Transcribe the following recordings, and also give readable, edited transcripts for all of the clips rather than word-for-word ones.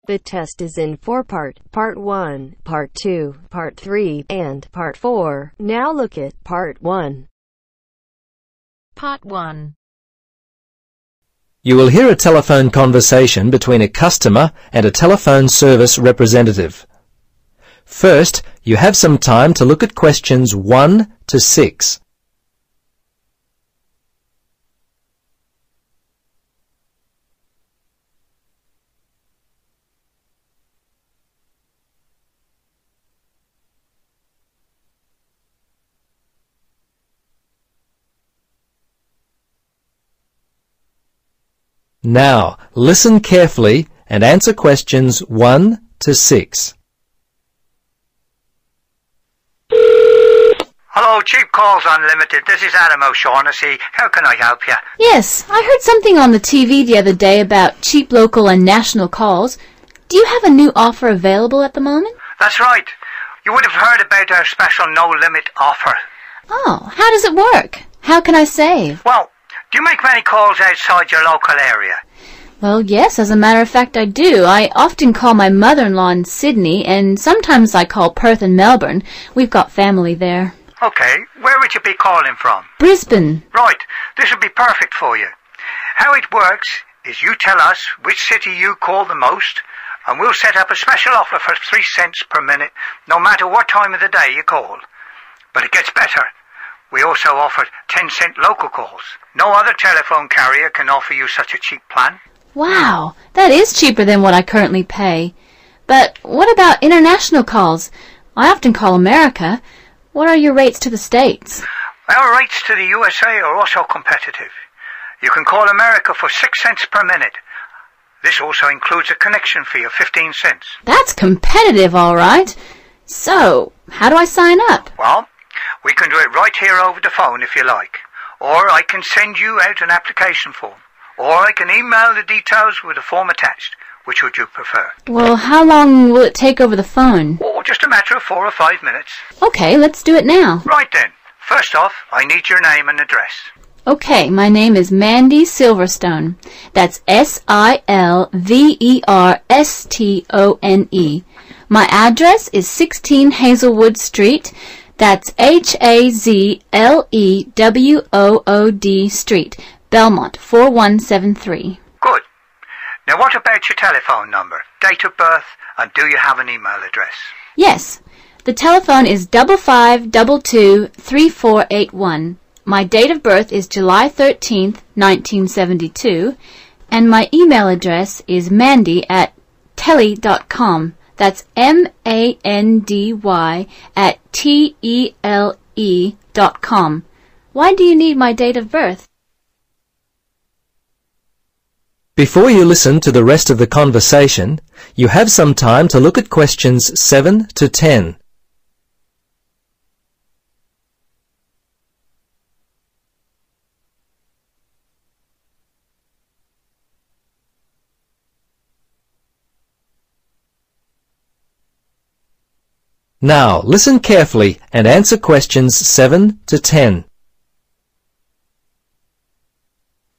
The test is in 4-part, Part 1, Part 2, Part 3, and Part 4. Now look at Part 1. Part 1. You will hear a telephone conversation between a customer and a telephone service representative. First, you have some time to look at questions 1 to 6. Now, listen carefully and answer questions 1 to 6. Hello, Cheap Calls Unlimited. This is Adam O'Shaughnessy. How can I help you? Yes, I heard something on the TV the other day about cheap local and national calls. Do you have a new offer available at the moment? That's right. You would have heard about our special no-limit offer. Oh, how does it work? How can I save? Well, do you make many calls outside your local area? Well, yes, as a matter of fact, I do. I often call my mother-in-law in Sydney, and sometimes I call Perth and Melbourne. We've got family there. Okay, where would you be calling from? Brisbane. Right, this would be perfect for you. How it works is you tell us which city you call the most, and we'll set up a special offer for 3 cents per minute, no matter what time of the day you call. But it gets better. We also offer 10-cent local calls. No other telephone carrier can offer you such a cheap plan. Wow, that is cheaper than what I currently pay. But what about international calls? I often call America. What are your rates to the States? Our rates to the USA are also competitive. You can call America for 6 cents per minute. This also includes a connection fee of 15 cents. That's competitive, all right. So, how do I sign up? Well, we can do it right here over the phone if you like. Or I can send you out an application form. Or I can email the details with a form attached. Which would you prefer? Well, how long will it take over the phone? Oh, just a matter of 4 or 5 minutes. Okay, let's do it now. Right then. First off, I need your name and address. Okay, my name is Mandy Silverstone. That's Silverstone. My address is 16 Hazelwood Street. That's Hazlewood Street, Belmont, 4173. Good. Now what about your telephone number, date of birth, and do you have an email address? Yes. The telephone is 55223481. My date of birth is July 13th, 1972, and my email address is mandy@tele.com. That's MANDY@TELE.com. Why do you need my date of birth? Before you listen to the rest of the conversation, you have some time to look at questions 7 to 10. Now, listen carefully and answer questions 7 to 10.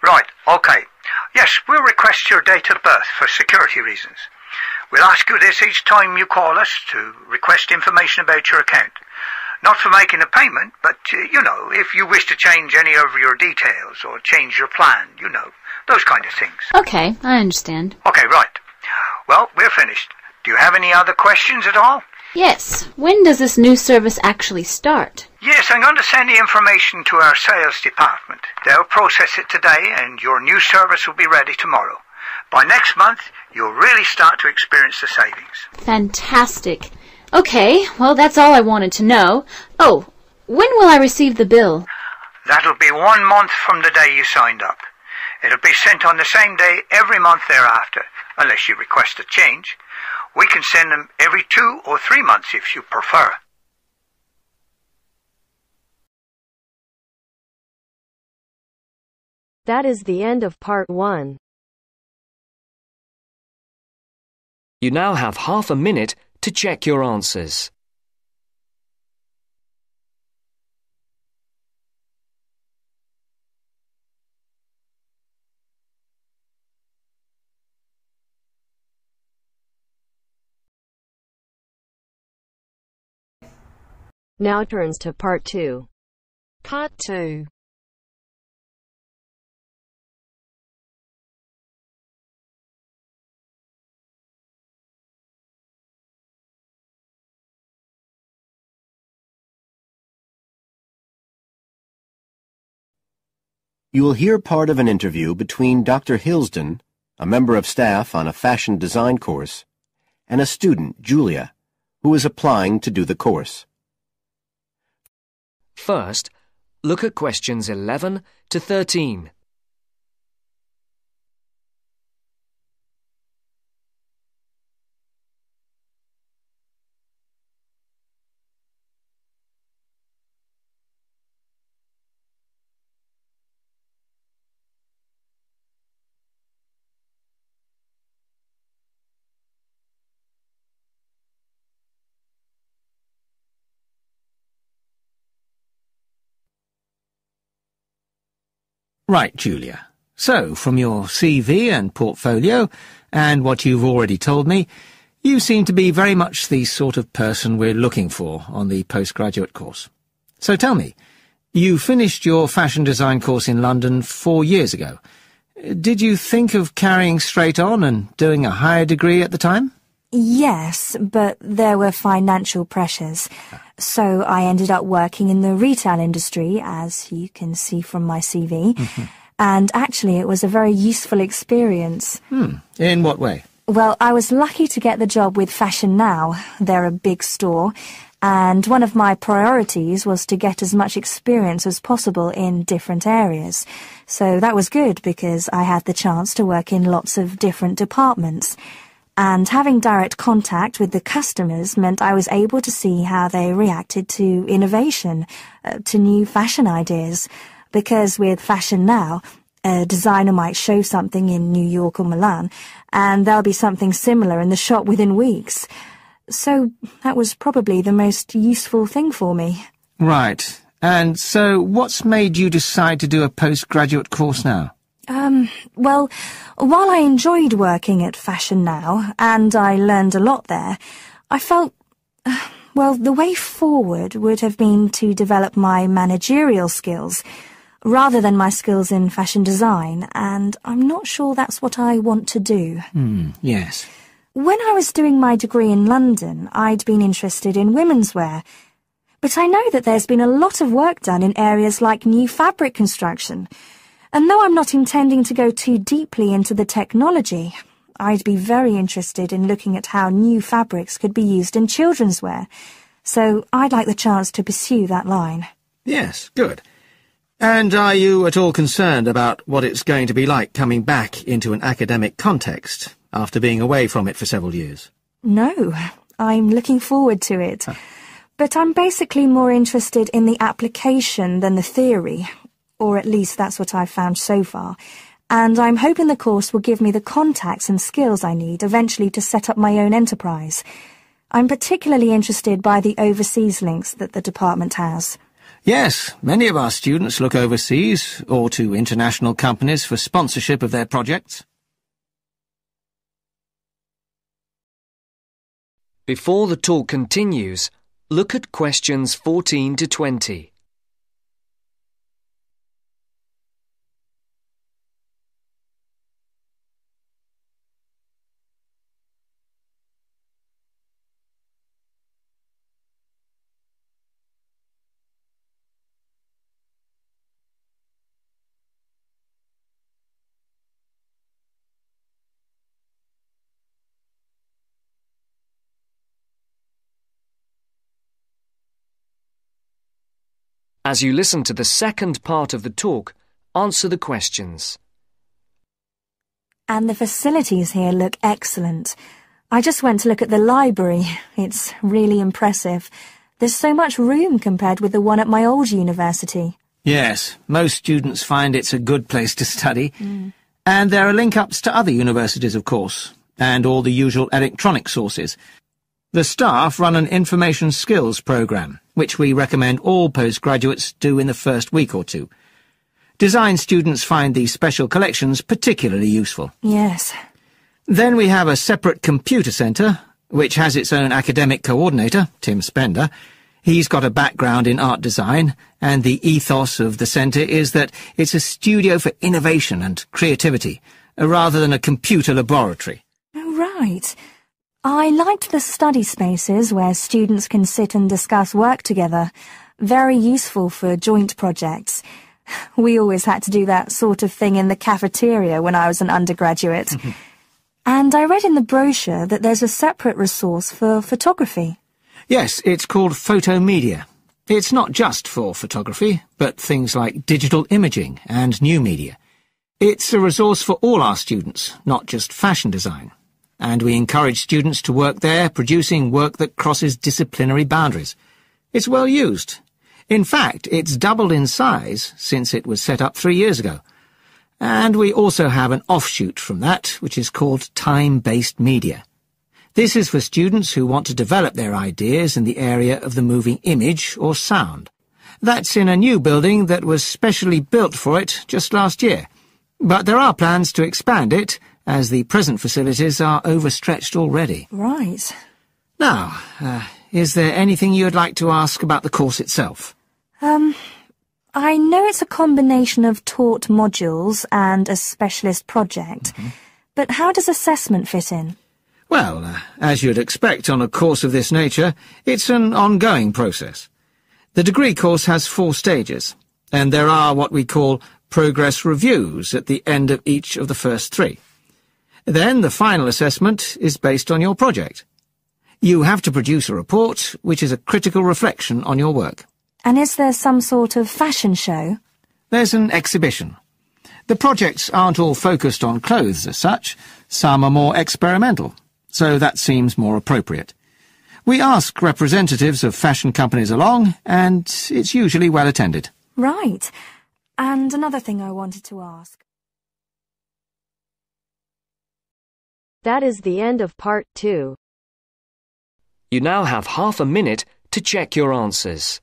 Right, okay. Yes, we'll request your date of birth for security reasons. We'll ask you this each time you call us to request information about your account. Not for making a payment, but, if you wish to change any of your details or change your plan, those kind of things. Okay, I understand. Okay, right. Well, we're finished. Do you have any other questions at all? Yes. When does this new service actually start? Yes, I'm going to send the information to our sales department. They'll process it today and your new service will be ready tomorrow. By next month, you'll really start to experience the savings. Fantastic. Okay, well, that's all I wanted to know. Oh, when will I receive the bill? That'll be 1 month from the day you signed up. It'll be sent on the same day every month thereafter, unless you request a change. We can send them every 2 or 3 months if you prefer. That is the end of Part 1. You now have half a minute to check your answers. Now turns to Part 2. Part 2. You will hear part of an interview between Dr. Hilsden, a member of staff on a fashion design course, and a student, Julia, who is applying to do the course. First, look at questions 11 to 13. Right, Julia. So, from your CV and portfolio, and what you've already told me, you seem to be very much the sort of person we're looking for on the postgraduate course. So tell me, you finished your fashion design course in London 4 years ago. Did you think of carrying straight on and doing a higher degree at the time? Yes, but there were financial pressures. So I ended up working in the retail industry, as you can see from my CV. And actually it was a very useful experience. In what way? Well, I was lucky to get the job with Fashion Now. They're a big store. And one of my priorities was to get as much experience as possible in different areas. So that was good because I had the chance to work in lots of different departments. And having direct contact with the customers meant I was able to see how they reacted to innovation, to new fashion ideas. Because with Fashion Now, a designer might show something in New York or Milan, and there'll be something similar in the shop within weeks. So that was probably the most useful thing for me. Right. And so what's made you decide to do a postgraduate course now? Well, while I enjoyed working at Fashion Now, and I learned a lot there, I felt, well, the way forward would have been to develop my managerial skills, rather than my skills in fashion design, and I'm not sure that's what I want to do. Yes. When I was doing my degree in London, I'd been interested in women's wear, but I know that there's been a lot of work done in areas like new fabric construction. And though I'm not intending to go too deeply into the technology, I'd be very interested in looking at how new fabrics could be used in children's wear. So I'd like the chance to pursue that line. Yes, good. And are you at all concerned about what it's going to be like coming back into an academic context after being away from it for several years? No, I'm looking forward to it. But I'm basically more interested in the application than the theory. Or at least that's what I've found so far, and I'm hoping the course will give me the contacts and skills I need eventually to set up my own enterprise. I'm particularly interested by the overseas links that the department has. Yes, many of our students look overseas or to international companies for sponsorship of their projects. Before the talk continues, look at questions 14 to 20. As you listen to the second part of the talk, answer the questions. And the facilities here look excellent. I just went to look at the library. It's really impressive. There's so much room compared with the one at my old university. Yes, most students find it's a good place to study. And there are link-ups to other universities, of course, and all the usual electronic sources. The staff run an information skills program, which we recommend all postgraduates do in the first week or two. Design students find these special collections particularly useful. Yes. Then we have a separate computer centre, which has its own academic coordinator, Tim Spender. He's got a background in art design, and the ethos of the centre is that it's a studio for innovation and creativity, rather than a computer laboratory. Oh, right. I liked the study spaces where students can sit and discuss work together. Very useful for joint projects. We always had to do that sort of thing in the cafeteria when I was an undergraduate. And I read in the brochure that there's a separate resource for photography. Yes, it's called Photomedia. It's not just for photography, but things like digital imaging and new media. It's a resource for all our students, not just fashion design. And we encourage students to work there, producing work that crosses disciplinary boundaries. It's well used. In fact, it's doubled in size since it was set up 3 years ago. And we also have an offshoot from that, which is called time-based media. This is for students who want to develop their ideas in the area of the moving image or sound. That's in a new building that was specially built for it just last year. But there are plans to expand it, as the present facilities are overstretched already. Right. Now, is there anything you'd like to ask about the course itself? I know it's a combination of taught modules and a specialist project, but how does assessment fit in? Well, as you'd expect on a course of this nature, it's an ongoing process. The degree course has 4 stages, and there are what we call progress reviews at the end of each of the first 3. Then the final assessment is based on your project. You have to produce a report, which is a critical reflection on your work. And is there some sort of fashion show? There's an exhibition. The projects aren't all focused on clothes as such. Some are more experimental, so that seems more appropriate. We ask representatives of fashion companies along, and it's usually well attended. Right. And another thing I wanted to ask. That is the end of part 2. You now have half a minute to check your answers.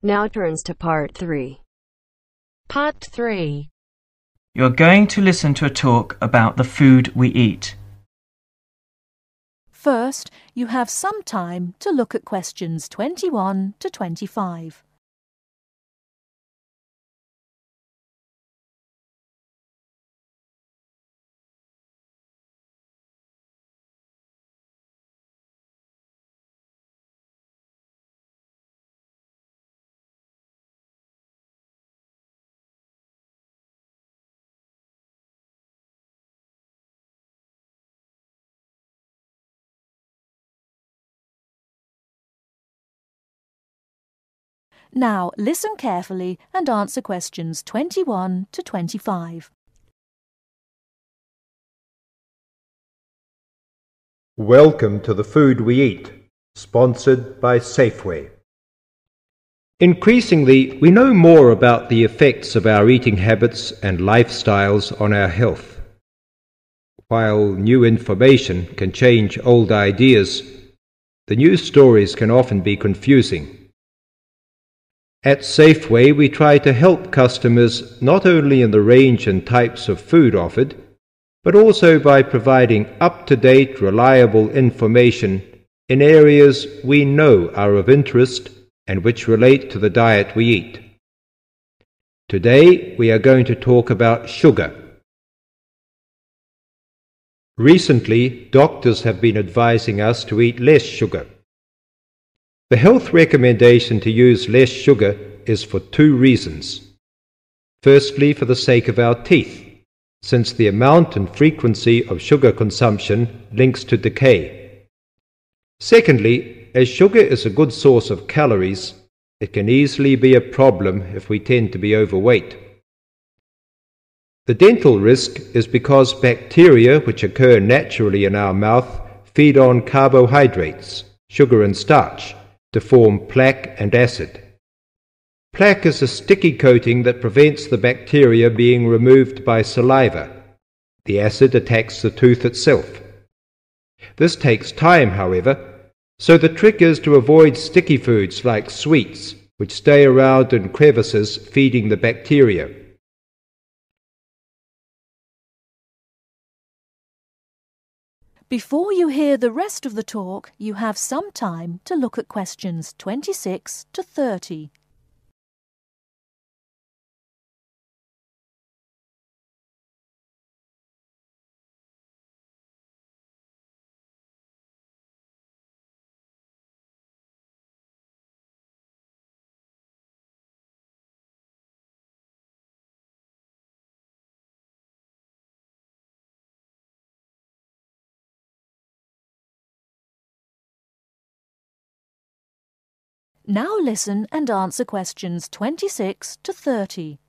Now turns to part 3. Part 3. You're going to listen to a talk about the food we eat. First, you have some time to look at questions 21 to 25. Now, listen carefully and answer questions 21 to 25. Welcome to The Food We Eat, sponsored by Safeway. Increasingly, we know more about the effects of our eating habits and lifestyles on our health. While new information can change old ideas, the news stories can often be confusing. At Safeway, we try to help customers not only in the range and types of food offered, but also by providing up-to-date, reliable information in areas we know are of interest and which relate to the diet we eat. Today, we are going to talk about sugar. Recently, doctors have been advising us to eat less sugar. The health recommendation to use less sugar is for 2 reasons. Firstly, for the sake of our teeth, since the amount and frequency of sugar consumption links to decay. Secondly, as sugar is a good source of calories, it can easily be a problem if we tend to be overweight. The dental risk is because bacteria which occur naturally in our mouth feed on carbohydrates, sugar and starch, to form plaque and acid. Plaque is a sticky coating that prevents the bacteria being removed by saliva. The acid attacks the tooth itself. This takes time, however, So the trick is to avoid sticky foods like sweets, which stay around in crevices feeding the bacteria. Before you hear the rest of the talk, you have some time to look at questions 26 to 30. Now listen and answer questions 26 to 30.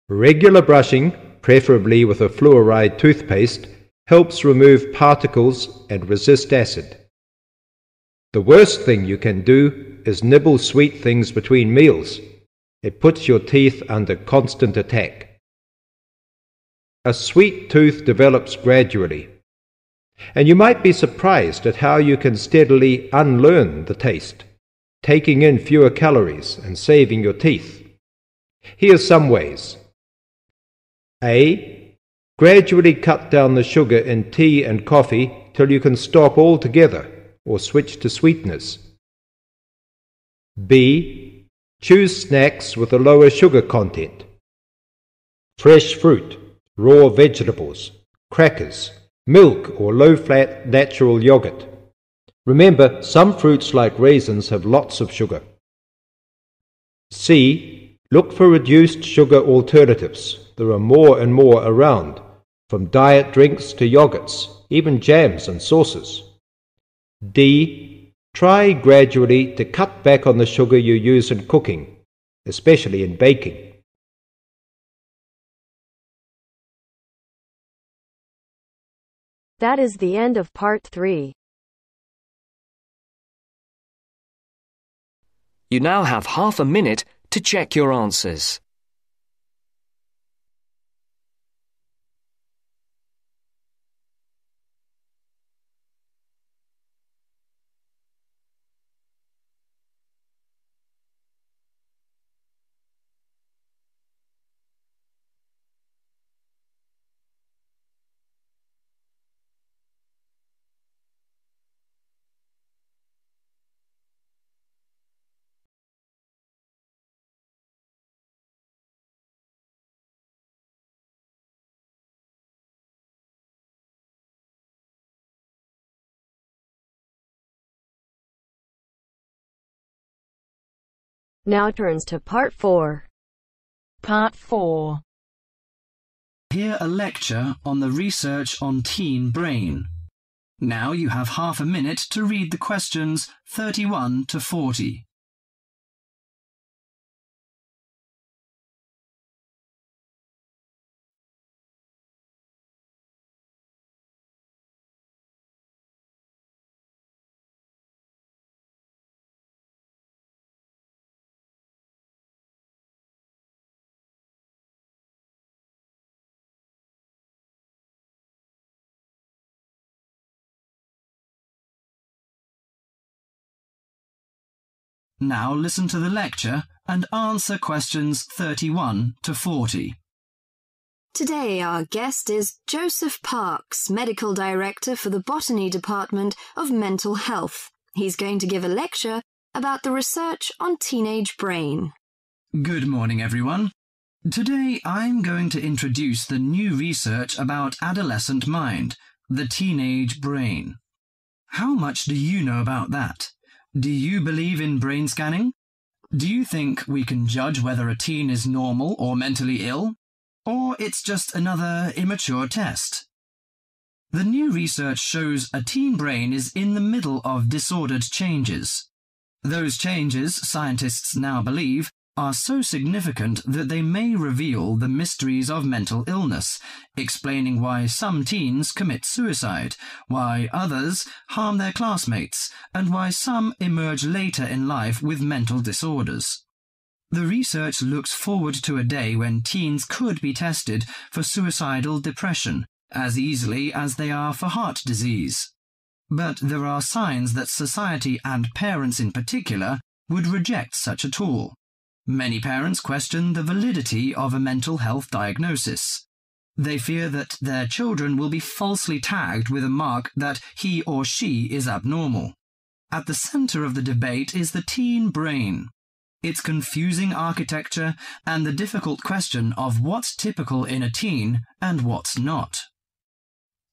Regular brushing, preferably with a fluoride toothpaste, helps remove particles and resist acid. The worst thing you can do is nibble sweet things between meals. It puts your teeth under constant attack. A sweet tooth develops gradually, and you might be surprised at how you can steadily unlearn the taste, taking in fewer calories and saving your teeth. Here's some ways. A. Gradually cut down the sugar in tea and coffee till you can stop altogether or switch to sweeteners. B. Choose snacks with a lower sugar content. Fresh fruit, raw vegetables, crackers, milk or low-fat natural yogurt. Remember, some fruits like raisins have lots of sugar. C. Look for reduced sugar alternatives. There are more and more around, from diet drinks to yogurts, even jams and sauces. D. Try gradually to cut back on the sugar you use in cooking, especially in baking. That is the end of part 3. You now have half a minute to check your answers. Now turns to part 4. Part 4. Hear a lecture on the research on teen brain. Now you have half a minute to read the questions 31 to 40. Now listen to the lecture and answer questions 31 to 40. Today our guest is Joseph Parks, Medical Director for the Botany Department of Mental Health. He's going to give a lecture about the research on teenage brain. Good morning, everyone. Today I'm going to introduce the new research about adolescent mind, the teenage brain. How much do you know about that? Do you believe in brain scanning? Do you think we can judge whether a teen is normal or mentally ill? Or it's just another immature test? The new research shows a teen brain is in the middle of disordered changes. Those changes, scientists now believe, are so significant that they may reveal the mysteries of mental illness, explaining why some teens commit suicide, why others harm their classmates, and why some emerge later in life with mental disorders. The research looks forward to a day when teens could be tested for suicidal depression, as easily as they are for heart disease. But there are signs that society and parents in particular would reject such a tool. Many parents question the validity of a mental health diagnosis. They fear that their children will be falsely tagged with a mark that he or she is abnormal. At the center of the debate is the teen brain, its confusing architecture and the difficult question of what's typical in a teen and what's not.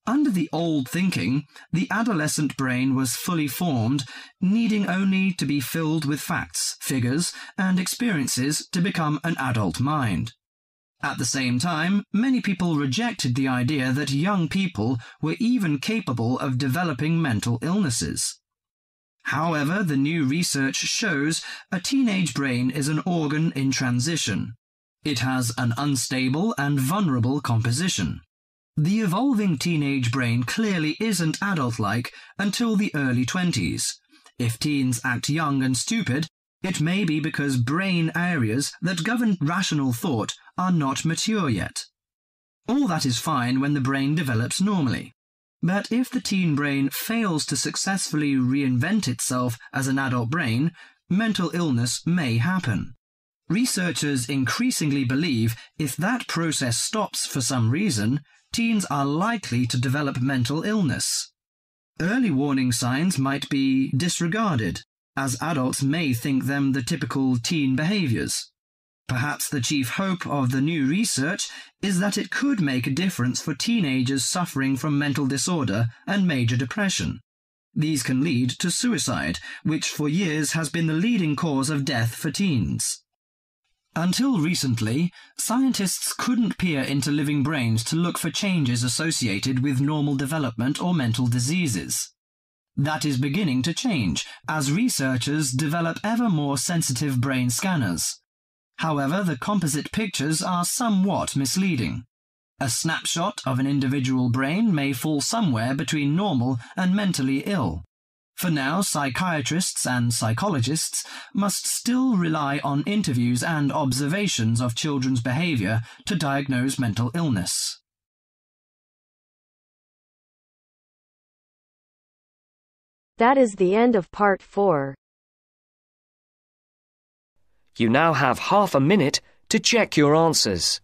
Under the old thinking, the adolescent brain was fully formed, needing only to be filled with facts, figures, and experiences to become an adult mind. At the same time, many people rejected the idea that young people were even capable of developing mental illnesses. However, the new research shows a teenage brain is an organ in transition. It has an unstable and vulnerable composition. The evolving teenage brain clearly isn't adult-like until the early 20s. If teens act young and stupid, it may be because brain areas that govern rational thought are not mature yet. All that is fine when the brain develops normally. But if the teen brain fails to successfully reinvent itself as an adult brain, mental illness may happen. Researchers increasingly believe if that process stops for some reason, teens are likely to develop mental illness. Early warning signs might be disregarded, as adults may think them the typical teen behaviors. Perhaps the chief hope of the new research is that it could make a difference for teenagers suffering from mental disorder and major depression. These can lead to suicide, which for years has been the leading cause of death for teens. Until recently, scientists couldn't peer into living brains to look for changes associated with normal development or mental diseases. That is beginning to change as researchers develop ever more sensitive brain scanners. However, the composite pictures are somewhat misleading. A snapshot of an individual brain may fall somewhere between normal and mentally ill. For now, psychiatrists and psychologists must still rely on interviews and observations of children's behavior to diagnose mental illness. That is the end of part 4. You now have half a minute to check your answers.